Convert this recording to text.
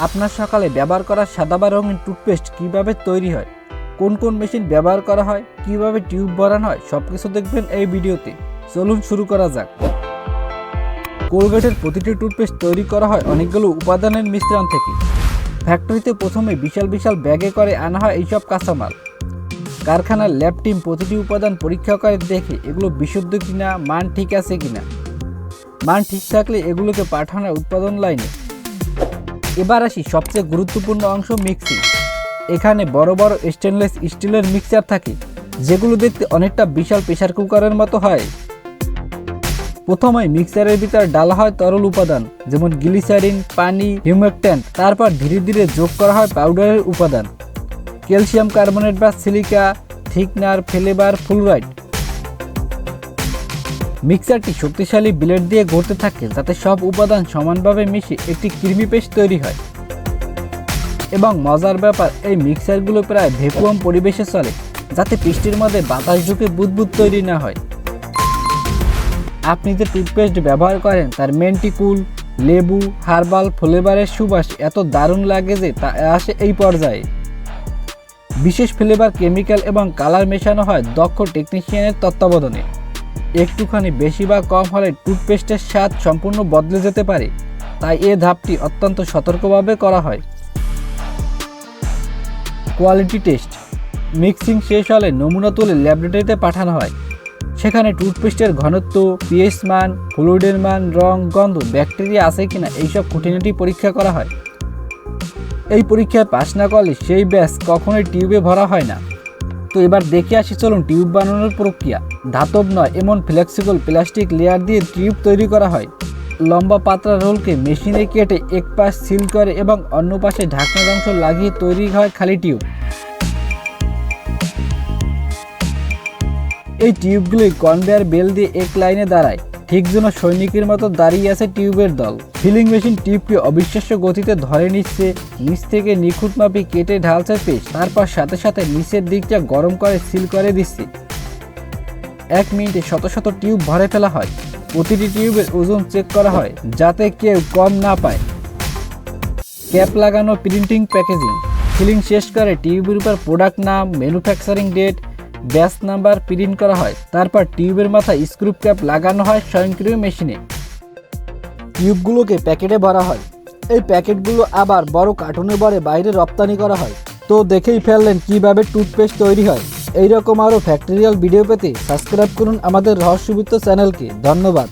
আপনার সকালে ব্যবহার করা সাদা বা রঙিন টুথপেস্ট কিভাবে তৈরি হয়, কোন কোন মেশিন ব্যবহার করা হয়, কিভাবে টিউব ভরানো হয়, সবকিছু দেখবেন এই ভিডিওতে। চলুন শুরু করা যাক। কোলগেটের প্রতিটি টুথপেস্ট তৈরি করা হয় অনেকগুলো উপাদানের মিশ্রণ থেকে। ফ্যাক্টরিতে প্রথমে বিশাল বিশাল ব্যাগে করে আনা হয় এইসব কাঁচামাল। কারখানার ল্যাব টিম প্রতিটি উপাদান পরীক্ষা করে দেখে এগুলো বিশুদ্ধ কিনা, মান ঠিক আছে কিনা। মান ঠিক থাকলে এগুলোকে পাঠানো হয় উৎপাদন লাইনে। এবার আসি সবচেয়ে গুরুত্বপূর্ণ অংশ, মিক্সিং। এখানে বড় বড় স্টেনলেস স্টিলের মিক্সার থাকে, যেগুলো দেখতে অনেকটা বিশাল প্রেসার কুকারের মতো হয়। প্রথমে মিক্সারের ভিতরে ডালা হয় তরল উপাদান, যেমন গ্লিসারিন, পানি, হিউমেকট্যান্ট। তারপর ধীরে ধীরে যোগ করা হয় পাউডারের উপাদান, ক্যালসিয়াম কার্বনেট বা সিলিকা, থিকনার, ফ্লেভার, ফ্লুরাইড। মিক্সারটি শক্তিশালী ব্লেড দিয়ে ঘুরতে থাকে যাতে সব উপাদান সমানভাবে মিশে একটি ক্রিমি পেস্ট তৈরি হয়। এবং মজার ব্যাপার, এই মিক্সারগুলো প্রায় ভ্যাকুয়াম পরিবেশে চলে, যাতে পেস্টের মধ্যে বাতাস ঢুকে বুদবুদ তৈরি না হয়। আপনি যে টুথপেস্ট ব্যবহার করেন তার মেন্টিকুল, লেবু, হার্বাল, ফ্লেভারের সুবাস এত দারুণ লাগে যে তা আসে এই পর্যায়ে। বিশেষ ফ্লেভার, কেমিক্যাল এবং কালার মেশানো হয় দক্ষ টেকনিশিয়ানের তত্ত্বাবধানে। একটুখানি বেশি বা কম হলে টুথপেস্টের স্বাদ সম্পূর্ণ বদলে যেতে পারে, তাই এ ধাপটি অত্যন্ত সতর্কভাবে করা হয়। Quality test. মিক্সিং শেষ হলে নমুনা তুলে ল্যাবরেটরিতে পাঠানো হয়। সেখানে টুথপেস্টের ঘনত্ব, পিএইচ মান, ফ্লুইডের মান, রং, গন্ধ, ব্যাকটেরিয়া আছে কিনা এইসব খুঁটিনাটি পরীক্ষা করা হয়। এই পরীক্ষায় পাস না করলে সেই ব্যাচ কখনোই টিউবে ভরা হয় না। তো এবার দেখে আসি, চলুন টিউব বানানোর প্রক্রিয়া। ধাতব নয় এমন ফ্লেক্সিবল প্লাস্টিক লেয়ার দিয়ে টিউব তৈরি করা হয়। লম্বা পাতলা রোলকে মেশিনে কেটে এক পাশ সিল করে এবং অন্য পাশে ঢাকনার অংশ লাগিয়ে তৈরি হয় খালি টিউব। এই টিউবগুলি কনভেয়ার বেল্ট দিয়ে এক লাইনে দাঁড়ায়, ঠিক যেন সৈনিকের মতো দাঁড়িয়ে আছে টিউবের দল। ফিলিং মেশিন টিউবকে অবিশ্বাস্য গতিতে ধরে নিচ্ছে, নিচ থেকে নিখুঁত মাপে কেটে ঢালছে পেস্ট, তারপর সাথে সাথে নিচের দিকটা গরম করে সিল করে দিচ্ছে। 1 মিনিটে শত শত টিউব ভরে ফেলা হয়। প্রতিটি টিউবের ওজন চেক করা হয় যাতে কেউ কম না পায়। ক্যাপ লাগানো, প্রিন্টিং, প্যাকেজিং। ফিলিং শেষ করে টিউবের উপর প্রোডাক্ট নাম, manufacturing date, batch number print করা হয়। তারপর টিউবের মাথায় স্ক্রু ক্যাপ লাগানো হয় স্বয়ংক্রিয় মেশিনে। টিউবগুলোকে প্যাকেটে ভরা হয়। এই প্যাকেটগুলো আবার বড় কার্টুনে ভরে বাইরে রপ্তানি করা হয়। তো দেখেই ফেললেন কিভাবে টুথপেস্ট তৈরি হয়। এইরকম আরও ফ্যাক্টরিয়াল ভিডিও পেতে সাবস্ক্রাইব করুন আমাদের রহস্যবিত্ত চ্যানেলকে। ধন্যবাদ।